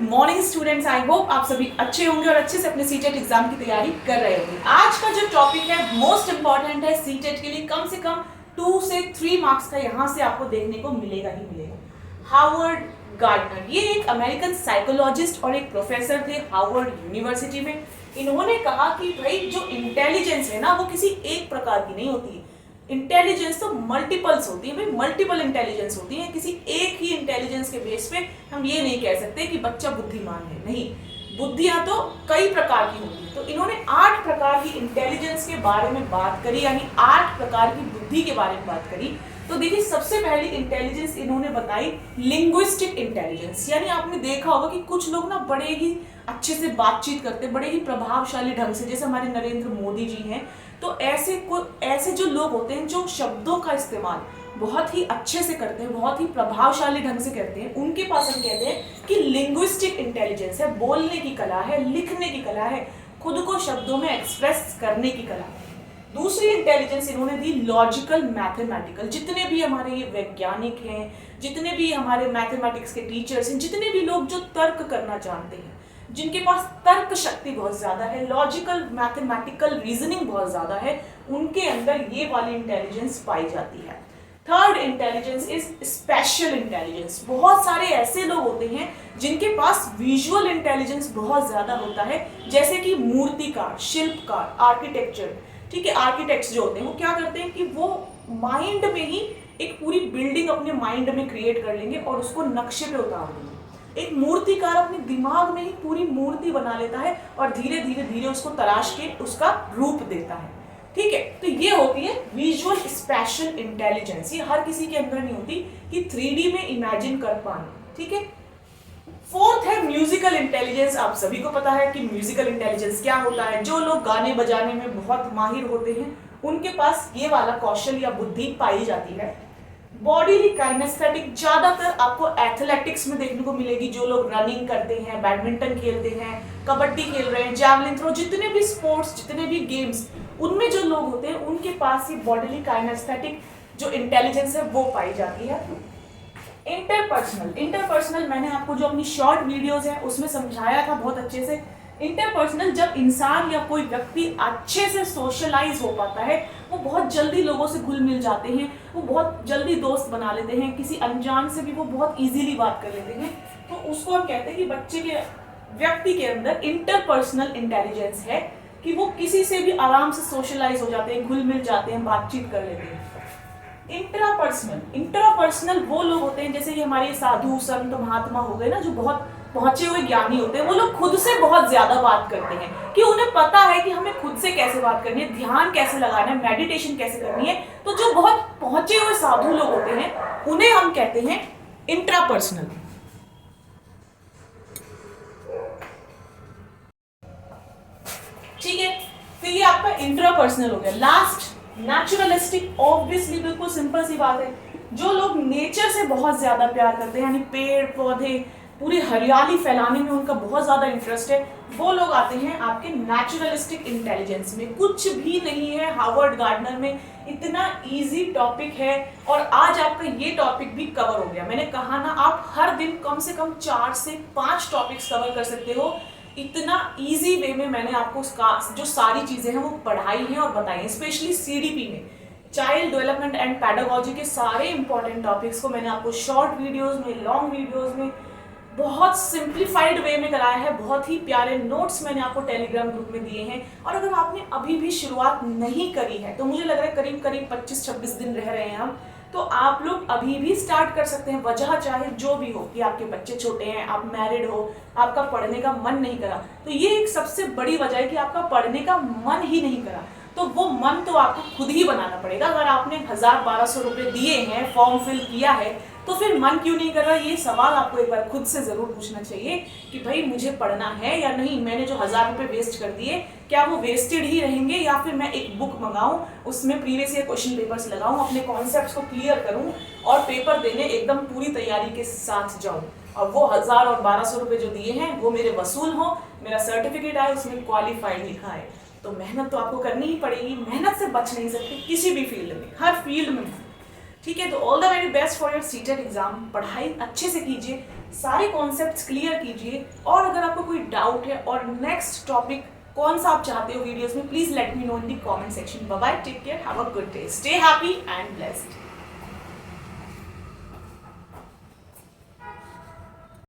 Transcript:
Morning students, I hope आप सभी अच्छे होंगे और अच्छे से अपने सीटेट एग्जाम की तैयारी कर रहे होंगे। आज का जो टॉपिक है मोस्ट इंपॉर्टेंट है सीटेट के लिए। कम से कम 2 से 3 मार्क्स का यहाँ से आपको देखने को मिलेगा ही मिलेगा। हार्वर्ड गार्डनर, ये एक अमेरिकन साइकोलॉजिस्ट और एक प्रोफेसर थे हार्वर्ड यूनिवर्सिटी में। इन्होंने कहा कि भाई जो इंटेलिजेंस है ना, वो किसी एक प्रकार की नहीं होती है। इंटेलिजेंस तो मल्टीपल्स होती है भाई, मल्टीपल इंटेलिजेंस होती है। किसी एक ही इंटेलिजेंस के बेस पे हम ये नहीं कह सकते कि बच्चा बुद्धिमान है, नहीं। बुद्धियां तो कई प्रकार की होती है। तो इन्होंने 8 प्रकार की इंटेलिजेंस के बारे में बात करी, यानी 8 प्रकार की बुद्धि के बारे में बात करी। तो देखिए, सबसे पहली इंटेलिजेंस इन्होंने बताई लिंग्विस्टिक इंटेलिजेंस। यानी आपने देखा होगा कि कुछ लोग ना बड़े ही अच्छे से बातचीत करते, बड़े ही प्रभावशाली ढंग से, जैसे हमारे नरेंद्र मोदी जी हैं। तो ऐसे जो लोग होते हैं जो शब्दों का इस्तेमाल बहुत ही अच्छे से करते हैं, बहुत ही प्रभावशाली ढंग से करते हैं, उनके पास हम कहते हैं कि लिंग्विस्टिक इंटेलिजेंस है। बोलने की कला है, लिखने की कला है, खुद को शब्दों में एक्सप्रेस करने की कला है। दूसरी इंटेलिजेंस इन्होंने दी लॉजिकल मैथमेटिकल। जितने भी हमारे ये वैज्ञानिक हैं, जितने भी हमारे मैथमेटिक्स के टीचर्स हैं, जितने भी लोग जो तर्क करना जानते हैं, जिनके पास तर्क शक्ति बहुत ज्यादा है, लॉजिकल मैथमेटिकल रीजनिंग बहुत ज्यादा है, उनके अंदर ये वाली इंटेलिजेंस पाई जाती है। Third intelligence is special intelligence. बहुत सारे ऐसे लोग होते हैं जिनके पास विजुअल इंटेलिजेंस बहुत ज्यादा होता है, जैसे कि मूर्तिकार, शिल्पकार, आर्किटेक्चर। ठीक है, आर्किटेक्ट्स जो होते हैं वो क्या करते हैं कि वो माइंड में ही एक पूरी बिल्डिंग अपने माइंड में क्रिएट कर लेंगे और उसको नक्शे पे उतार देंगे। एक मूर्तिकार अपने दिमाग में ही पूरी मूर्ति बना लेता है और धीरे धीरे धीरे उसको तराश के उसका रूप देता है। ठीक है, तो ये होती है विजुअल स्पेशल इंटेलिजेंस। ये हर किसी के अंदर नहीं होती कि 3D में इमेजिन कर पाना। ठीक है, फोर्थ है म्यूजिकल इंटेलिजेंस। आप सभी को पता है कि म्यूजिकल इंटेलिजेंस क्या होता है। जो लोग गाने बजाने में बहुत माहिर होते हैं, उनके पास ये वाला कौशल या बुद्धि पाई जाती है। बॉडीली काइनेस्थेटिक ज्यादातर आपको एथलेटिक्स में देखने को मिलेगी। जो लोग रनिंग करते हैं, बैडमिंटन खेलते हैं, कबड्डी खेल रहे हैं, जैवलिन थ्रो, जितने भी स्पोर्ट्स, जितने भी गेम्स, उनमें जो लोग होते हैं उनके पास ही बॉडीली काइनेस्थेटिक जो इंटेलिजेंस है वो पाई जाती है। इंटरपर्सनल मैंने आपको जो अपनी शॉर्ट वीडियोस है उसमें समझाया था बहुत अच्छे से। इंटरपर्सनल, जब इंसान या कोई व्यक्ति अच्छे से सोशलाइज हो पाता है, वो बहुत जल्दी लोगों से घुल मिल जाते हैं, वो बहुत जल्दी दोस्त बना लेते हैं, किसी अनजान से भी वो बहुत इजीली बात कर लेते हैं। तो उसको हम कहते हैं कि बच्चे के, व्यक्ति के अंदर इंटरपर्सनल इंटेलिजेंस है कि वो किसी से भी आराम से सोशलाइज हो जाते हैं, घुल मिल जाते हैं, बातचीत कर लेते हैं। इंट्रापर्सनल वो लोग होते हैं जैसे कि हमारे साधु संत महात्मा हो गए ना, जो बहुत पहुंचे हुए ज्ञानी होते हैं। वो लोग खुद से बहुत ज्यादा बात करते हैं कि उन्हें पता है कि हमें खुद से कैसे बात करनी है, ध्यान कैसे लगाना है, मेडिटेशन कैसे करनी है। तो जो बहुत पहुंचे हुए साधु लोग होते हैं उन्हें हम कहते हैं इंट्रापर्सनल। ठीक है, तो ये आपका इंट्रापर्सनल हो गया। लास्ट नेचुरलिस्टिक, ऑब्वियसली बिल्कुल सिंपल सी बात है। जो लोग नेचर से बहुत ज्यादा प्यार करते हैं, यानी पेड़ पौधे, पूरी हरियाली फैलाने में उनका बहुत ज्यादा इंटरेस्ट है, वो लोग आते हैं आपके नेचुरलिस्टिक इंटेलिजेंस में। कुछ भी नहीं है हार्वर्ड गार्डनर में, इतना इजी टॉपिक है। और आज आपका ये टॉपिक भी कवर हो गया। मैंने कहा ना, आप हर दिन कम से कम 4 से 5 टॉपिक्स कवर कर सकते हो। इतना इजी वे में मैंने आपको उसका जो सारी चीजें हैं वो पढ़ाई हैं और बताई हैं। स्पेशली CDP में, चाइल्ड डेवलपमेंट एंड पैडागोजी के सारे इंपॉर्टेंट टॉपिक्स को मैंने आपको शॉर्ट वीडियोस में, लॉन्ग वीडियोस में बहुत सिंप्लीफाइड वे में कराया है। बहुत ही प्यारे नोट्स मैंने आपको टेलीग्राम ग्रुप में दिए हैं। और अगर आपने अभी भी शुरुआत नहीं करी है, तो मुझे लग रहा है करीब करीब 25-26 दिन रह रहे हैं हम, तो आप लोग अभी भी स्टार्ट कर सकते हैं। वजह चाहे जो भी हो, कि आपके बच्चे छोटे हैं, आप मैरिड हो, आपका पढ़ने का मन नहीं करा, तो ये एक सबसे बड़ी वजह है कि आपका पढ़ने का मन ही नहीं करा। तो वो मन तो आपको खुद ही बनाना पड़ेगा। अगर आपने 1000-1200 रुपए दिए हैं, फॉर्म फिल किया है, तो फिर मन क्यों नहीं कर रहा? ये सवाल आपको एक बार खुद से जरूर पूछना चाहिए कि भाई मुझे पढ़ना है या नहीं। मैंने जो 1000 रुपए वेस्ट कर दिए, क्या वो वेस्टेड ही रहेंगे, या फिर मैं एक बुक मंगाऊं, उसमें प्रीवियस ईयर क्वेश्चन पेपर्स लगाऊं, अपने कॉन्सेप्ट्स को क्लियर करूं और पेपर देने एकदम पूरी तैयारी के साथ जाऊं, और वो 1000 और 1200 रुपए जो दिए हैं वो मेरे वसूल हो, मेरा सर्टिफिकेट आए, उसमें क्वालिफाइड लिखा है। तो मेहनत तो आपको करनी ही पड़ेगी। मेहनत से बच नहीं सकते किसी भी फील्ड में, हर फील्ड में। ठीक है, तो all the very best for your CTET exam. पढ़ाई अच्छे से कीजिए, सारे कॉन्सेप्ट्स क्लियर कीजिए, और अगर आपको कोई डाउट है और नेक्स्ट टॉपिक कौन सा आप चाहते हो वीडियोस में, please let me know in the comment section. Bye bye, take care, have a good day, stay happy and blessed.